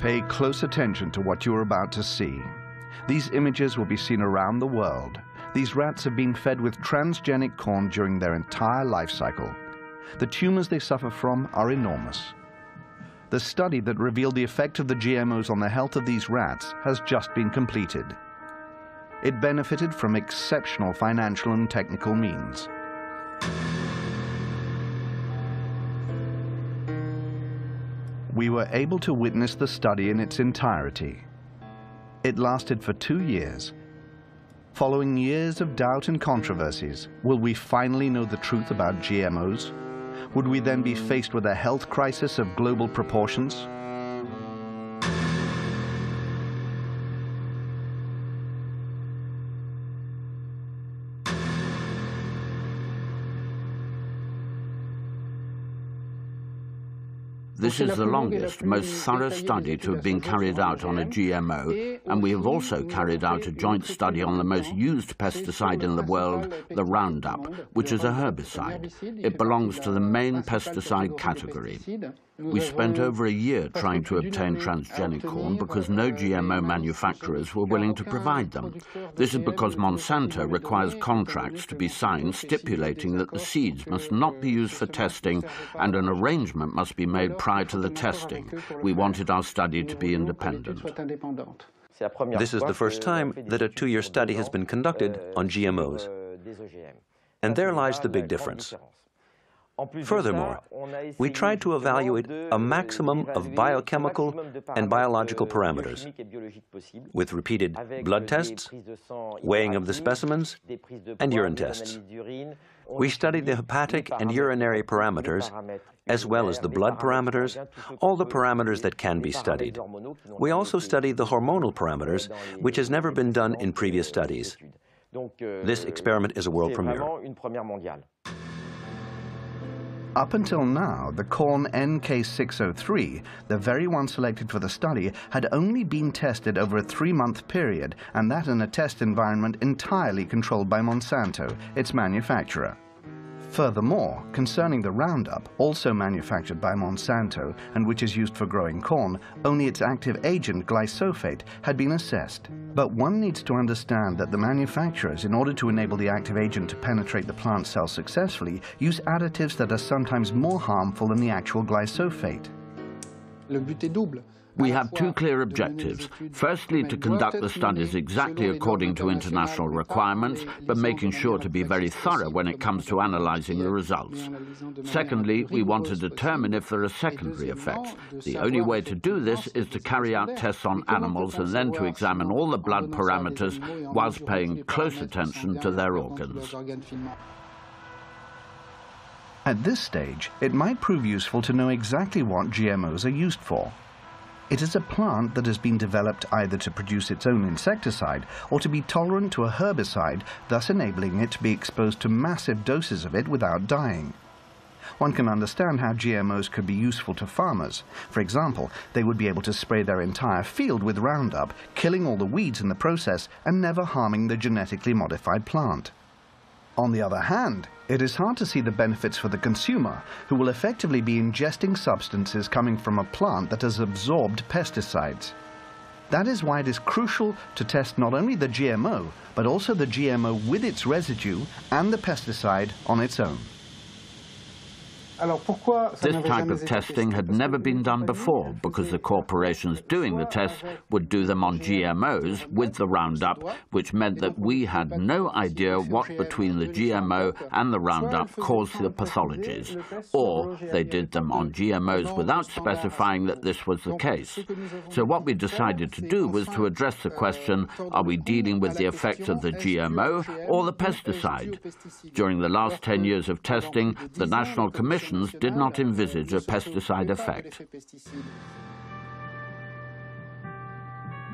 Pay close attention to what you are about to see. These images will be seen around the world. These rats have been fed with transgenic corn during their entire life cycle. The tumors they suffer from are enormous. The study that revealed the effect of the GMOs on the health of these rats has just been completed. It benefited from exceptional financial and technical means. We were able to witness the study in its entirety. It lasted for 2 years. Following years of doubt and controversies, will we finally know the truth about GMOs? Would we then be faced with a health crisis of global proportions? This is the longest, most thorough study to have been carried out on a GMO, and we have also carried out a joint study on the most used pesticide in the world, the Roundup, which is a herbicide. It belongs to the main pesticide category. We spent over a year trying to obtain transgenic corn because no GMO manufacturers were willing to provide them. This is because Monsanto requires contracts to be signed stipulating that the seeds must not be used for testing and an arrangement must be made prior to the testing. We wanted our study to be independent. This is the first time that a 2-year study has been conducted on GMOs. And there lies the big difference. Furthermore, we tried to evaluate a maximum of biochemical and biological parameters with repeated blood tests, weighing of the specimens, and urine tests. We studied the hepatic and urinary parameters, as well as the blood parameters, all the parameters that can be studied. We also studied the hormonal parameters, which has never been done in previous studies. This experiment is a world premiere. Up until now, the corn NK603, the very one selected for the study, had only been tested over a 3-month period, and that in a test environment entirely controlled by Monsanto, its manufacturer. Furthermore, concerning the Roundup, also manufactured by Monsanto and which is used for growing corn, only its active agent, glyphosate, had been assessed. But one needs to understand that the manufacturers, in order to enable the active agent to penetrate the plant cell successfully, use additives that are sometimes more harmful than the actual glyphosate. We had 2 clear objectives. Firstly, to conduct the studies exactly according to international requirements, but making sure to be very thorough when it comes to analyzing the results. Secondly, we want to determine if there are secondary effects. The only way to do this is to carry out tests on animals and then to examine all the blood parameters whilst paying close attention to their organs. At this stage, it might prove useful to know exactly what GMOs are used for. It is a plant that has been developed either to produce its own insecticide or to be tolerant to a herbicide, thus enabling it to be exposed to massive doses of it without dying. One can understand how GMOs could be useful to farmers. For example, they would be able to spray their entire field with Roundup, killing all the weeds in the process and never harming the genetically modified plant. On the other hand, it is hard to see the benefits for the consumer, who will effectively be ingesting substances coming from a plant that has absorbed pesticides. That is why it is crucial to test not only the GMO, but also the GMO with its residue and the pesticide on its own. This type of testing had never been done before because the corporations doing the tests would do them on GMOs with the Roundup, which meant that we had no idea what between the GMO and the Roundup caused the pathologies, or they did them on GMOs without specifying that this was the case. So what we decided to do was to address the question, are we dealing with the effects of the GMO or the pesticide? During the last 10 years of testing, the National Commission did not envisage a pesticide effect.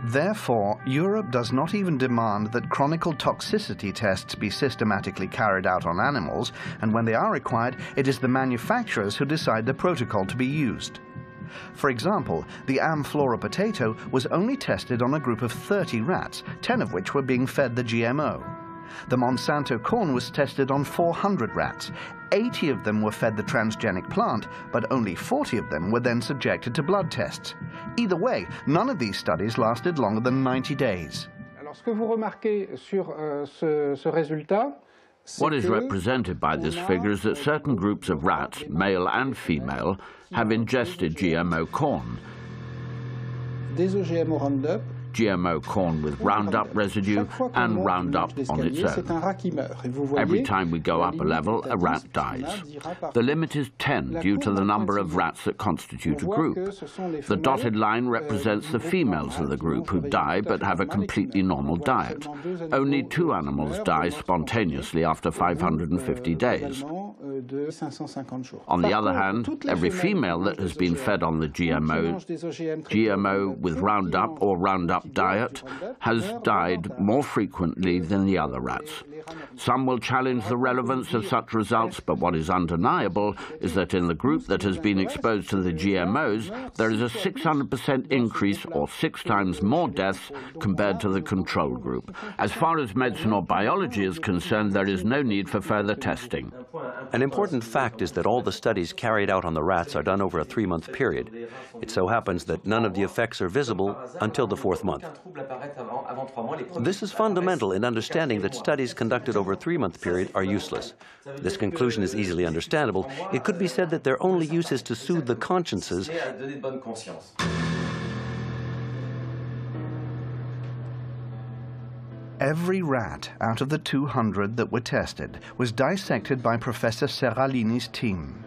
Therefore, Europe does not even demand that chronicle toxicity tests be systematically carried out on animals, and when they are required, it is the manufacturers who decide the protocol to be used. For example, the Amflora potato was only tested on a group of 30 rats, 10 of which were being fed the GMO. The Monsanto corn was tested on 400 rats. 80 of them were fed the transgenic plant, but only 40 of them were then subjected to blood tests. Either way, none of these studies lasted longer than 90 days. What is represented by this figure is that certain groups of rats, male and female, have ingested GMO corn. GMO corn with Roundup residue and Roundup on its own. Every time we go up a level, a rat dies. The limit is 10 due to the number of rats that constitute a group. The dotted line represents the females of the group who die but have a completely normal diet. Only 2 animals die spontaneously after 550 days. On the other hand, every female that has been fed on the GMO with Roundup or Roundup diet has died more frequently than the other rats. Some will challenge the relevance of such results, but what is undeniable is that in the group that has been exposed to the GMOs, there is a 600% increase or 6 times more deaths compared to the control group. As far as medicine or biology is concerned, there is no need for further testing. An important fact is that all the studies carried out on the rats are done over a 3-month period. It so happens that none of the effects are visible until the 4th month. This is fundamental in understanding that studies conducted over a 3-month period are useless. This conclusion is easily understandable. It could be said that their only use is to soothe the consciences Every rat out of the 200 that were tested was dissected by Professor Seralini's team.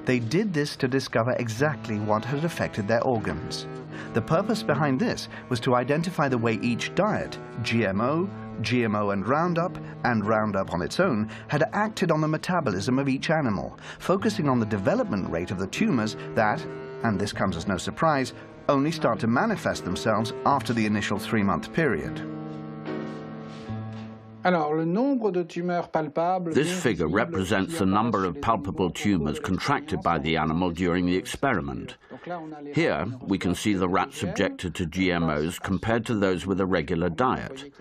They did this to discover exactly what had affected their organs. The purpose behind this was to identify the way each diet, GMO and Roundup on its own, had acted on the metabolism of each animal, focusing on the development rate of the tumors that, and this comes as no surprise, only start to manifest themselves after the initial 3-month period. This figure represents the number of palpable tumors contracted by the animal during the experiment. Here, we can see the rats subjected to GMOs compared to those with a regular diet.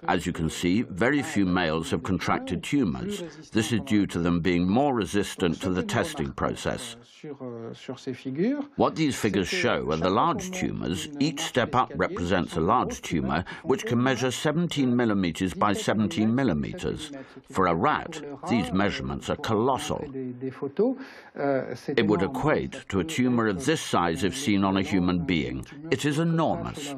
As you can see, very few males have contracted tumors. This is due to them being more resistant to the testing process. What these figures show are the large tumors. Each step up represents a large tumor, which can measure 17 millimeters by 17 millimeters. For a rat, these measurements are colossal. It would equate to a tumor of this size if seen on a human being. It is enormous.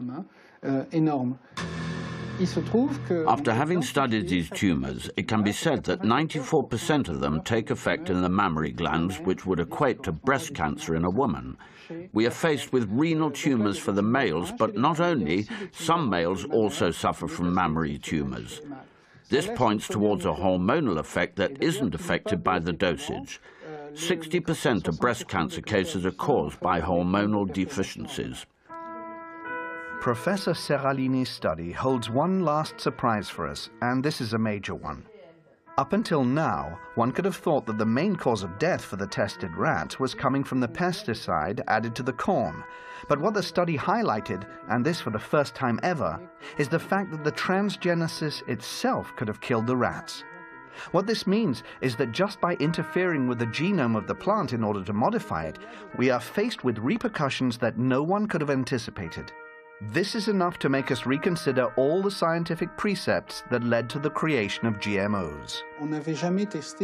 After having studied these tumors, it can be said that 94% of them take effect in the mammary glands, which would equate to breast cancer in a woman. We are faced with renal tumors for the males, but not only, some males also suffer from mammary tumors. This points towards a hormonal effect that isn't affected by the dosage. 60% of breast cancer cases are caused by hormonal deficiencies. Professor Seralini's study holds one last surprise for us, and this is a major one. Up until now, one could have thought that the main cause of death for the tested rats was coming from the pesticide added to the corn. But what the study highlighted, and this for the first time ever, is the fact that the transgenesis itself could have killed the rats. What this means is that just by interfering with the genome of the plant in order to modify it, we are faced with repercussions that no one could have anticipated. This is enough to make us reconsider all the scientific precepts that led to the creation of GMOs.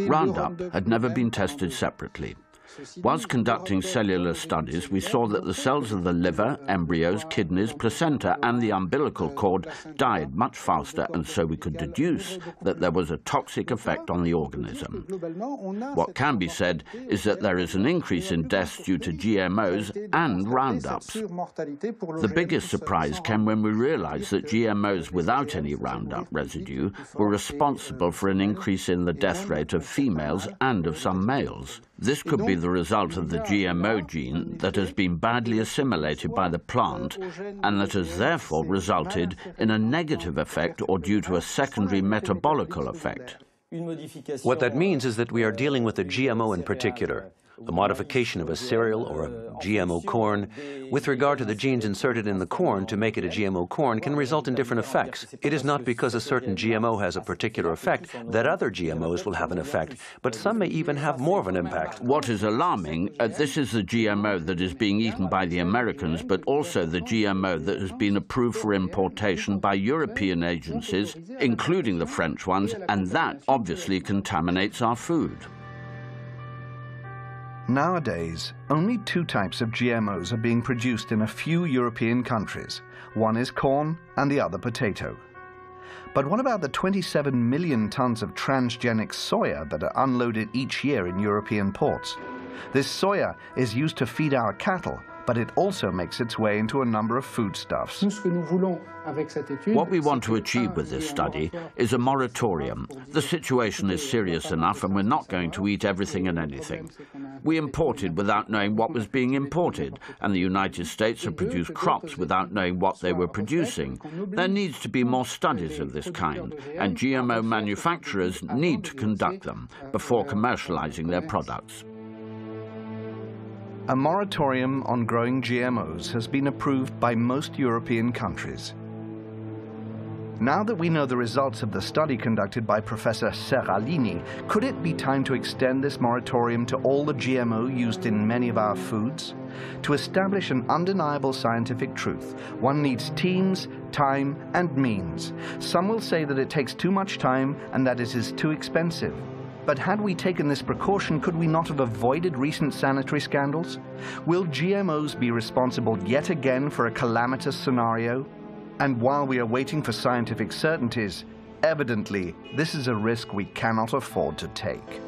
Roundup had never been tested separately. Whilst conducting cellular studies, we saw that the cells of the liver, embryos, kidneys, placenta and the umbilical cord died much faster, and so we could deduce that there was a toxic effect on the organism. What can be said is that there is an increase in deaths due to GMOs and Roundups. The biggest surprise came when we realized that GMOs without any Roundup residue were responsible for an increase in the death rate of females and of some males. This could be the result of the GMO gene that has been badly assimilated by the plant and that has therefore resulted in a negative effect or due to a secondary metabolical effect. What that means is that we are dealing with a GMO in particular. a modification of a cereal or a GMO corn, with regard to the genes inserted in the corn to make it a GMO corn, can result in different effects. It is not because a certain GMO has a particular effect that other GMOs will have an effect, but some may even have more of an impact. What is alarming, this is the GMO that is being eaten by the Americans, but also the GMO that has been approved for importation by European agencies, including the French ones, and that obviously contaminates our food. Nowadays, only 2 types of GMOs are being produced in a few European countries. One is corn and the other potato. But what about the 27 million tons of transgenic soya that are unloaded each year in European ports? This soya is used to feed our cattle, but it also makes its way into a number of foodstuffs. What we want to achieve with this study is a moratorium. The situation is serious enough and we're not going to eat everything and anything. We imported without knowing what was being imported, and the United States have produced crops without knowing what they were producing. There needs to be more studies of this kind, and GMO manufacturers need to conduct them before commercializing their products. A moratorium on growing GMOs has been approved by most European countries. Now that we know the results of the study conducted by Professor Serralini, could it be time to extend this moratorium to all the GMO used in many of our foods? To establish an undeniable scientific truth, one needs teams, time, and means. Some will say that it takes too much time and that it is too expensive. But had we taken this precaution, could we not have avoided recent sanitary scandals? Will GMOs be responsible yet again for a calamitous scenario? And while we are waiting for scientific certainties, evidently this is a risk we cannot afford to take.